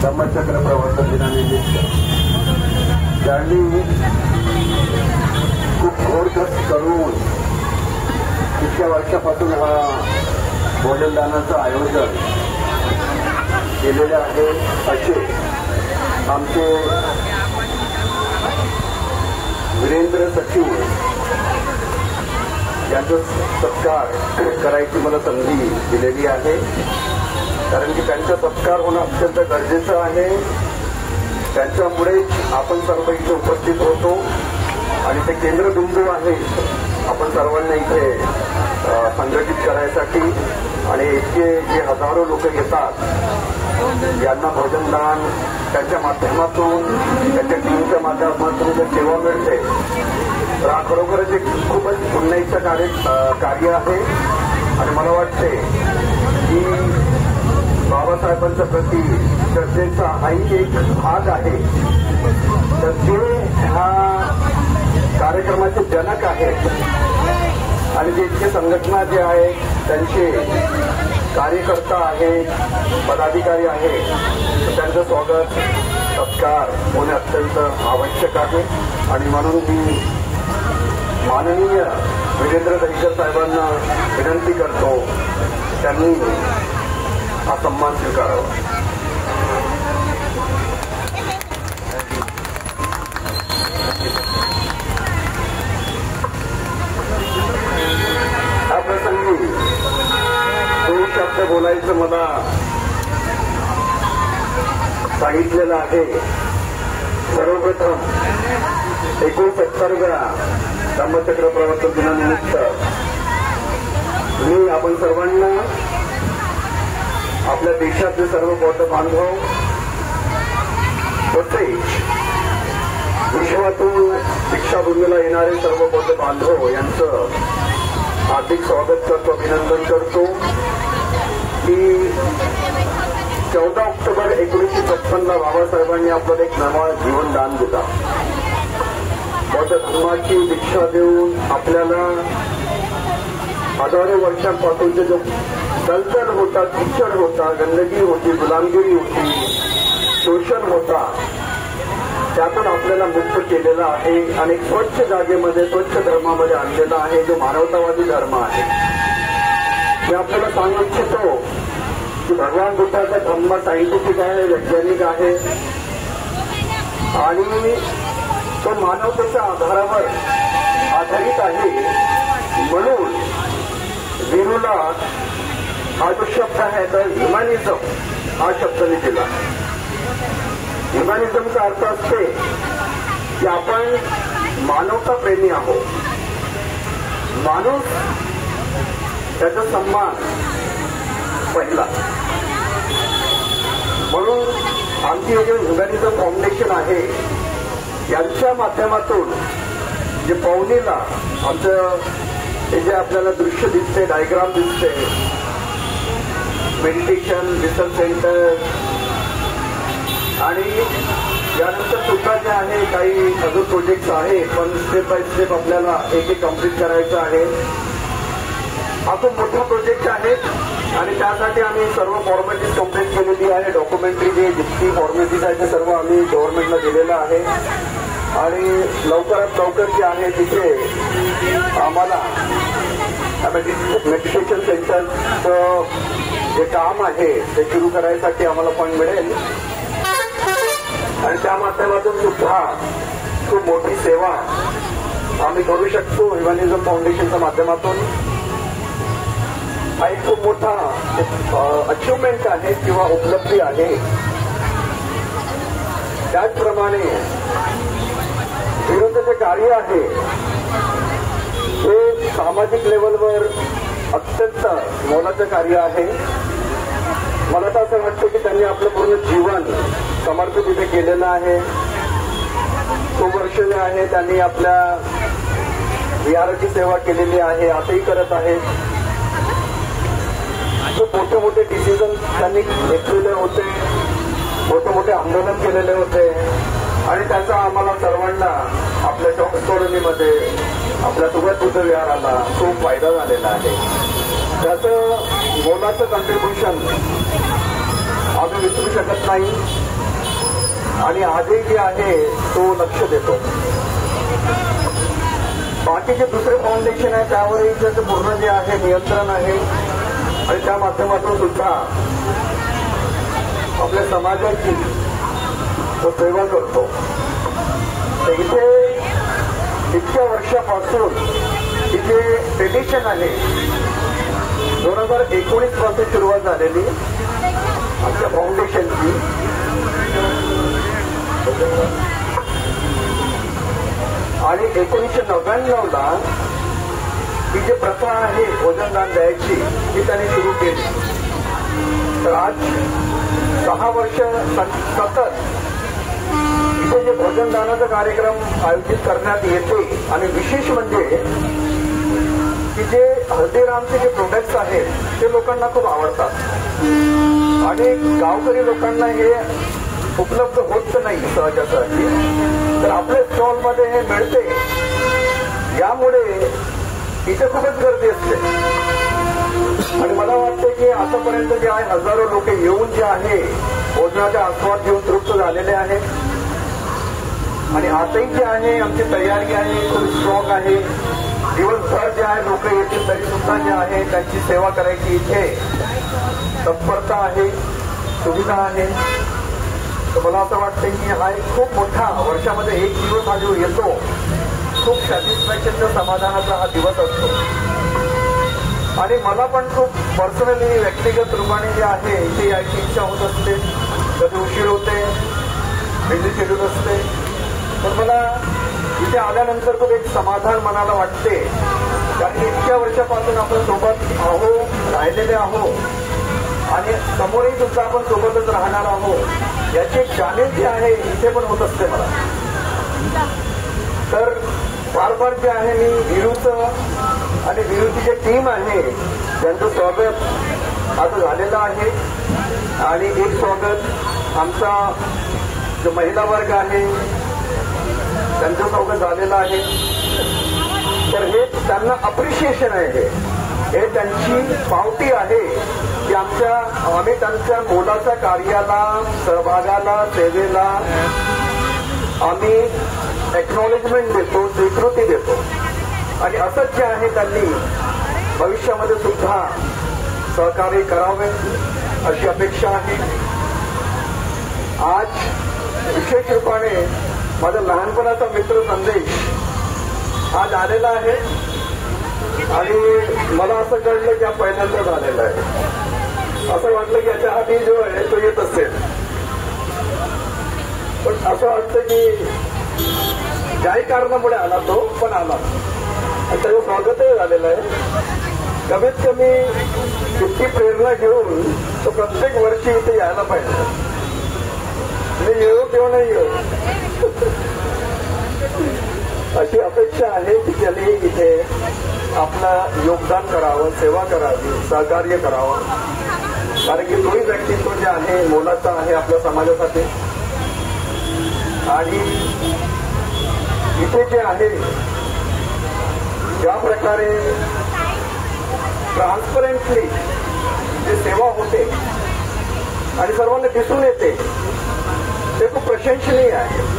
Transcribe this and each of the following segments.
धम्मचक्र प्रवर्तन दिनानिमित्त त्यांनी खूप घोर कष्ट करून इतक्या वर्षापासून हा भोजनदानाचं आयोजन केलेले आहे असे आमचे वीरेंद्र सचिव यांचा सत्कार करायची मला संधी दिलेली आहे, कारण की त्यांचा सत्कार होणं अत्यंत गरजेचं आहे. त्यांच्यामुळे आपण सर्व इथे उपस्थित होतो आणि ते केंद्रबिंदू आहे आपण सर्वांना इथे संघटित करायसाठी. आणि इतके जे हजारो लोक येतात यांना भोजनदान त्यांच्या माध्यमातून त्यांच्या टीमच्या माध्यमातून जर सेवा मिळते तर हा खरोखरच एक खूपच पुण्याचं कार्य आहे. आणि मला वाटते की बाबासाहेबांच्या प्रती श्रद्धेचा हाही एक भाग आहे. तर ते ह्या कार्यक्रमाचे जनक आहेत आणि जे इतके संघटना जे आहेत त्यांचे कार्यकर्ता आहेत, पदाधिकारी आहेत, तर त्यांचं स्वागत सत्कार होणे अत्यंत आवश्यक आहे. आणि म्हणून मी माननीय वीरेंद्र दहिकर साहेबांना विनंती करतो त्यांनी हा सन्मान स्वीकारावा. या प्रसंगी दोन शब्द बोलायचं मला सांगितलेलं आहे. सर्वप्रथम 69व्या धम्मचक्र प्रवर्तन दिनानिमित्त मी आपण सर्वांना आपल्या देशातले सर्व बौद्ध बांधव तसेच विश्वातून दीक्षाभूमीला येणारे सर्व बौद्ध बांधव यांचं हार्दिक स्वागत करतो, अभिनंदन करतो की 14 ऑक्टोबर 1956 ला बाबासाहेबांनी आपल्याला एक नवा जीवनदान दिला. बौद्ध धर्माची दीक्षा देऊन आपल्याला हजारो वर्षांपासूनचे जो दलदल होता, किचड होता, गंदगी होती, गुलामगिरी होती, शोषण होता, त्यातून आपल्याला मुक्त केलेला आहे आणि स्वच्छ जागेमध्ये स्वच्छ धर्मामध्ये आणलेला आहे जो मानवतावादी धर्म आहे. मी आपल्याला सांगू इच्छितो की भगवान बुद्धाचा धर्म सायंटिफिक आहे, वैज्ञानिक आहे आणि तो मानवतेच्या आधारावर आधारित आहे. म्हणून वीरूला हा जो शब्द आहे तर ह्युमॅनिझम हा शब्द मी दिला. ह्युमॅनिझमचा अर्थ असते की आपण मानवता प्रेमी आहोत. माणूस त्याचा सन्मान पहिला. म्हणून आमची हे जे ह्युमॅनिझम फाउंडेशन आहे यांच्या माध्यमातून जे पवनीला आमचं हे जे आपल्याला दृश्य दिसते, डायग्राम दिसते, मेडिटेशन रिसर्च सेंटर आणि यानंतर सुद्धा जे आहे काही अजून प्रोजेक्ट्स आहेत पण स्टेप बाय स्टेप आपल्याला एक कम्प्लीट करायचं आहे. हा खूप मोठा प्रोजेक्ट आहे आणि त्यासाठी आम्ही सर्व फॉर्मॅलिटीज कम्प्लीट केलेली आहे. डॉक्युमेंटरी जे जितकी फॉर्मॅलिटीज आहे ते सर्व आम्ही गव्हर्नमेंटला दिलेलं आहे आणि लवकरात लवकर जे आहे तिथे आम्हाला मेडिटेशन सेंटरचं जे काम आहे ते सुरू करायसाठी आम्हाला फंड मिळेल आणि त्या माध्यमातून सुद्धा खूप मोठी सेवा आम्ही करू शकतो ह्युमॅनिझम फाउंडेशनच्या माध्यमातून. हा एक खूप मोठा अचिव्हमेंट आहे किंवा उपलब्धी आहे. त्याचप्रमाणे विरोधाचे कार्य आहे हे सामाजिक लेवलवर अत्यंत मोलाचं कार्य आहे. मला तर असं वाटतं की त्यांनी आपलं पूर्ण जीवन समर्पित इथे केलेलं आहे. खूप वर्ष जे आहे त्यांनी आपल्या विहाराची सेवा केलेली आहे, आताही करत आहेत. खूप मोठे मोठे डिसिजन त्यांनी घेतलेले होते, मोठे मोठे आंदोलन केलेले होते आणि त्याचा आम्हाला सर्वांना आपल्या कॉलनीमध्ये आपल्या सुगत बुद्ध विहाराला खूप फायदा झालेला आहे. त्याचं मोलाचं कॉन्ट्रीब्युशन आम्ही विसरू शकत नाही आणि आजही जे आहे तो लक्ष देतो. बाकीचे दुसरे फाउंडेशन आहे त्यावरही त्याचं पूर्ण जे आहे नियंत्रण आहे आणि त्या माध्यमातून सुद्धा आपल्या समाजाची तो सेवा करतो. तर इथे इतक्या वर्षापासून इथे ट्रेडिशन आहे. 2019 पासून सुरुवात झालेली आमच्या फाउंडेशनची. आणि 1999ला ही जी प्रथा आहे भोजनदान द्यायची ती त्यांनी सुरू केली. तर आज 6 वर्ष सतत इथे जे भोजनदानाचा कार्यक्रम आयोजित करण्यात येते. आणि विशेष म्हणजे की जे हल्दीरामचे जे प्रोडक्ट्स आहेत ते लोकांना खूप आवडतात आणि गावकरी लोकांना हे उपलब्ध होत नाही सहजासहजी. तर आपल्या स्टॉलमध्ये हे मिळते. यामुळे इथे खूपच गर्दी असते आणि मला वाटते की आतापर्यंत जे आहे हजारो लोक येऊन जे आहे भोजनाचा आस्वाद घेऊन तृप्त झालेले आहेत. आणि आताही जे आहे आमची तयारी आहे खूप स्ट्रॉंग आहे. दिवसभर जे आहे लोक येतील तरी सुद्धा जे आहे त्यांची सेवा करायची इथे तत्परता आहे, सुविधा आहे. तर मला असं वाटतं की हा एक खूप मोठा वर्षामध्ये एक दिवस हा जो येतो खूप सॅटिस्फॅक्शनच्या समाधानाचा हा दिवस असतो. आणि मला पण खूप पर्सनली व्यक्तिगत रूपाने जे आहे इथे यायची इच्छा होत असते. कधी उशीर होते, बिझी शेड्यूल असते. पण मला इथे आल्यानंतर खूप एक समाधान मनाला वाटते. कारण की इतक्या वर्षापासून आपण सोबत आहो, राहिलेले आहो आणि समोरही सुद्धा आपण सोबतच राहणार आहोत याची जाणीव जी आहे इथे पण होत असते मला. तर फार फार जे आहे मी वीरूचं आणि वीरूची जी टीम आहे त्यांचं स्वागत आता झालेलं आहे. आणि एक स्वागत आमचा जो महिला वर्ग आहे त्यांचं स्वागत झालेलं आहे. तर हे त्यांना अप्रिशिएशन आहे, हे त्यांची पावती आहे की आम्ही त्यांच्या मोलाच्या कार्याला, सहभागाला, सेवेला आम्ही एक्नॉलेजमेंट देतो, स्वीकृती देतो. आणि असंच जे आहे त्यांनी भविष्यामध्ये सुद्धा सहकार्य करावे अशी अपेक्षा आहे. आज विशेष रूपाने माझा लहानपणाचा मित्र संदेश आज आलेला आहे आणि मला असं कळलं की हा पहिल्यांदा झालेला आहे. असं वाटलं की याच्या आधी जो आहे तो येत असेल. पण असं वाटतं की ज्याही कारणामुळे आला तो पण आला आणि त्याचं स्वागतही झालेलं आहे. कमीत कमी इतकी प्रेरणा घेऊन तो प्रत्येक वर्षी इथे यायला पाहिजे. मी येऊ किंवा नाही येऊ अशी अपेक्षा आहे की त्यांनी इथे आपलं योगदान करावं, सेवा करावी, सहकार्य करावं. कारण की तोही व्यक्तित्व जे आहे मोलाचा आहे आपल्या समाजासाठी. आणि इथे जे आहे ज्या प्रकारे ट्रान्सपरंटली जी सेवा होते आणि सर्वांना दिसून येते ते खूप प्रशंसनीय आहे.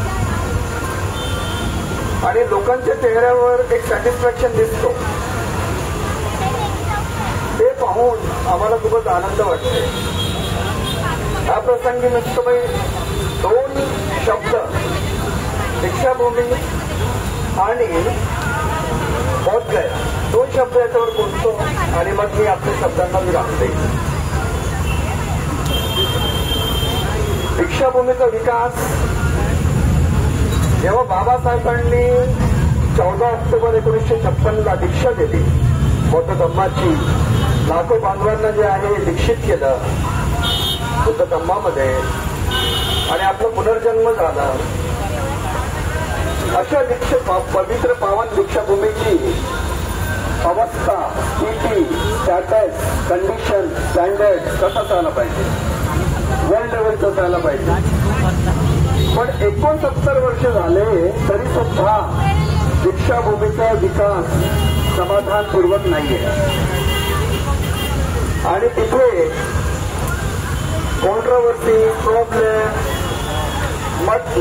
आणि लोकांच्या चेहऱ्यावर एक सॅटिस्फॅक्शन दिसतो. ते पाहून आम्हाला खूपच आनंद वाटतो. या प्रसंगी नुसतं 2 शब्द दीक्षाभूमी आणि बोधगया 2 शब्द याच्यावर बोलतो आणि मग मी आपल्या शब्दांना विराम देईन. दीक्षाभूमीचा विकास जेव्हा बाबासाहेबांनी 14 ऑक्टोबर 1956ला दीक्षा दिली बौद्ध धम्माची, लाखो बांधवांना जे आहे दीक्षित केलं बुद्ध धम्मामध्ये आणि आपला पुनर्जन्म झाला. अशा पवित्र पावन दीक्षाभूमीची अवस्था, स्थिती, स्टॅटस, कंडिशन, स्टँडर्ड कसं असायला पाहिजे, वर्ल्ड लेवलचं असायला पाहिजे. पण 69 वर्ष झाले तरी सुद्धा दीक्षाभूमीचा विकास समाधानपूर्वक नाहीये. आणि तिथे कॉन्ट्रोवर्सी, प्रॉब्लेम,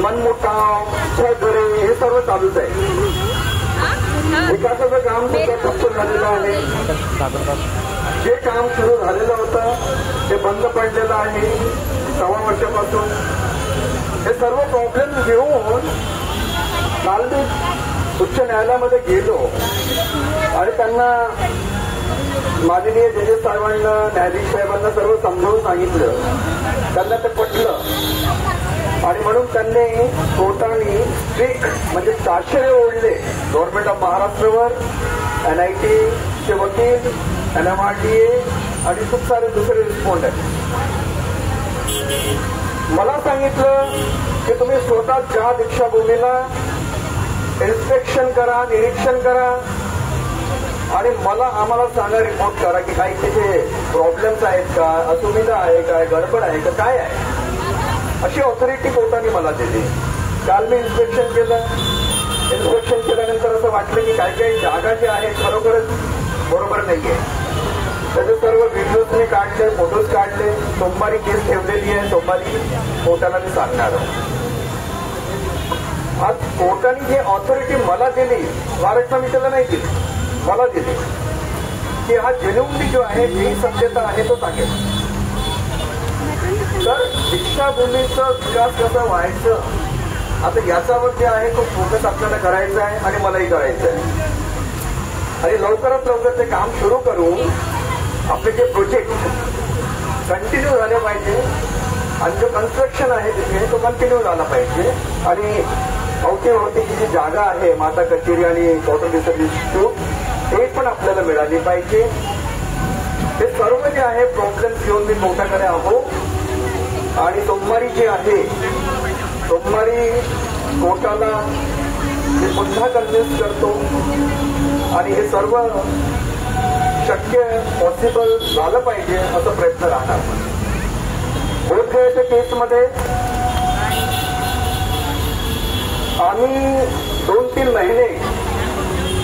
मनमुटाव, झगडे हे सर्व चालूच आहे. विकासाचं काम सुद्धा खूप झालेलं आहे. जे काम सुरू झालेलं होतं ते बंद पडलेलं आहे 6 वर्षापासून. हे सर्व प्रॉब्लेम घेऊन काल मी उच्च न्यायालयामध्ये गेलो आणि त्यांना माननीय जजेस साहेबांना, न्यायाधीश साहेबांना सर्व समजावून सांगितलं. त्यांना ते पटलं आणि म्हणून त्यांनी कोर्टाने स्ट्रिक्ट म्हणजे ताशेरे ओढले गव्हर्नमेंट ऑफ महाराष्ट्रवर, NIT चे वकील, NMRDA आणि खूप सारे दुसरे रिस्पॉन्डंट. मला सांगितलं की तुम्ही स्वतः ज्या दीक्षाभूमीला इन्स्पेक्शन करा, निरीक्षण करा आणि आम्हाला सांगा, रिपोर्ट करा की काही तिथे प्रॉब्लेम्स आहेत का, असुविधा आहे का, गडबड आहे का, काय आहे. अशी ऑथॉरिटी कोर्टाने मला दिली. काल मी इन्स्पेक्शन केलं. इन्स्पेक्शन केल्यानंतर असं वाटलं की काही काही जागा ज्या आहेत खरोखरच बरोबर नाहीये. त्याचे सर्व व्हिडिओज मी काढले, फोटोज काढले. सोमवारी केस ठेवलेली आहे. सोमवारी कोर्टाला मी सांगणार. आज कोर्टाने जी ऑथॉरिटी मला दिली, वॉरंट समितीला नाही दिली, मला दिली की हा जेन्युइनली जो आहे, जी सत्यता आहे तो सांगेल. तर दीक्षाभूमीचा विकास कसा व्हायचं, आता याच्यावर जे आहे तो फोकस आपल्याला करायचा आहे आणि मलाही करायचं आहे. आणि लवकरात लवकर ते काम सुरू करून आपले जे प्रोजेक्ट कंटिन्यू झाले पाहिजे आणि जो कन्स्ट्रक्शन आहे तिथे तो कंटिन्यू झाला पाहिजे. आणि अवतीभवतीची जी जागा आहे, माता कचेरी आणि वॉटर रिसर्च इन्स्टिट्यूट, ते पण आपल्याला मिळाली पाहिजे. हे सर्व जे आहे प्रॉब्लेम्स घेऊन मी कोर्टाकडे आहो आणि सोमवारी जे आहे, सोमवारी कोर्टाला मी पुन्हा कन्व्हिन्स करतो आणि हे सर्व शक्य पॉसिबल झालं पाहिजे असा प्रयत्न राहणार. बोधगयेच्या केसमध्ये आम्ही 2-3 महिने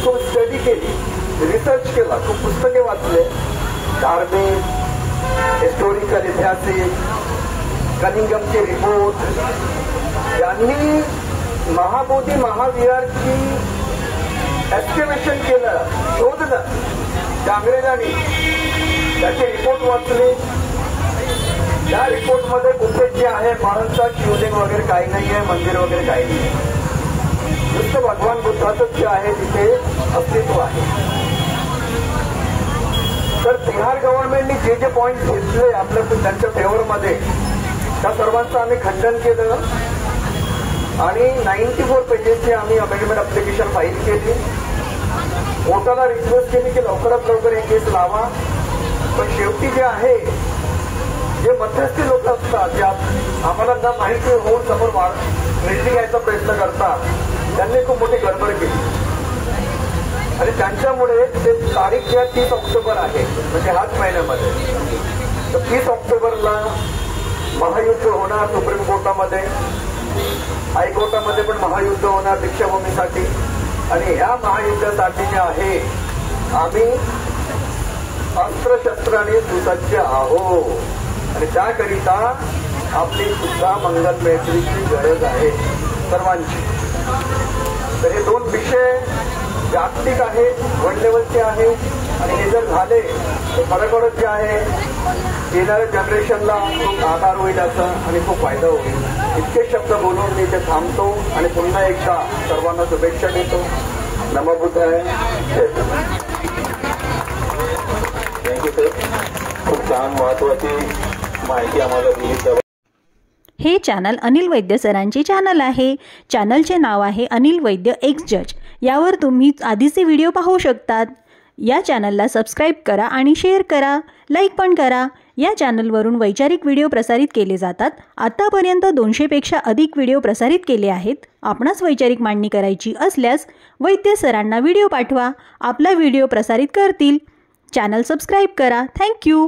खूप स्टडी केली, रिसर्च केला, खूप पुस्तके वाचले. धार्मिक, हिस्टोरिकल, ऐतिहासिक, कनिंगमचे रिपोर्ट. यांनी महाबोधी महाविहारची एस्टिमेशन केलं, शोधलं त्या अंग्रेजांनी. त्याचे रिपोर्ट वाचले. त्या रिपोर्टमध्ये कुठे जे आहे महाराष्ट्रात शिवलिंग वगैरे काही नाही आहे, मंदिर वगैरे काही नाही आहे. नुसतं भगवान बुद्धाचं जे आहे तिथे अस्तित्व आहे. तर बिहार गव्हर्नमेंटने जे जे पॉईंट घेतले आपल्या त्यांच्या फेवरमध्ये, त्या सर्वांचं आम्ही खंडन केलं आणि 94 पेजेसची आम्ही अमेंडमेंट अप्लिकेशन फाईल केली. कोर्टाला रिक्वेस्ट केली की लवकरात लवकर हे केस लावा. पण शेवटी जे आहे, जे मध्यस्थी लोक असतात, जे आम्हाला ना माहिती होऊन समोर निर्णय घ्यायचा प्रयत्न करतात, त्यांनी खूप मोठी गडबड केली आणि त्यांच्यामुळे ते तारीख ज्या 30 ऑक्टोबर आहे, म्हणजे ह्याच महिन्यामध्ये, तर 30 ऑक्टोबरला महायुद्ध होणार सुप्रीम कोर्टामध्ये, हायकोर्टामध्ये पण महायुद्ध होणार दीक्षाभूमीसाठी. आणि ह्या महायुद्धासाठी जे आहे आम्ही अस्त्रशस्त्राने सुसज्ज आहोत आणि त्याकरिता आपली सुद्धा मंगल मैत्रीची गरज आहे सर्वांची. तर हे 2 विषय जागतिक आहेत, वर्ल्ड लेवलचे आहेत आणि हे जर झाले तर खरोखरच जे आहे येणाऱ्या जनरेशनला खूप आधार होईल असं आणि खूप फायदा होईल. इतके शब्द बोलून मी इथे थांबतो आणि पुन्हा एकदा सर्वांना शुभेच्छा देतो. नमो बुद्धाय. थँक्यू सर, खूप छान महत्वाची माहिती आम्हाला दिली. हे चॅनल अनिल वैद्य सरांचे चॅनल आहे. चॅनलचे नाव आहे अनिल वैद्य एक्स जज. यावर तुम्ही आधीचे व्हिडिओ पाहू शकतात. या चॅनलला सबस्क्राईब करा आणि शेअर करा, लाईक पण करा. या चॅनलवरून वैचारिक व्हिडिओ प्रसारित केले जातात. आतापर्यंत 200पेक्षा अधिक व्हिडिओ प्रसारित केले आहेत. आपणास वैचारिक मांडणी करायची असल्यास वैद्य सरांना व्हिडिओ पाठवा, आपला व्हिडिओ प्रसारित करतील. चॅनल सबस्क्राईब करा. थँक्यू.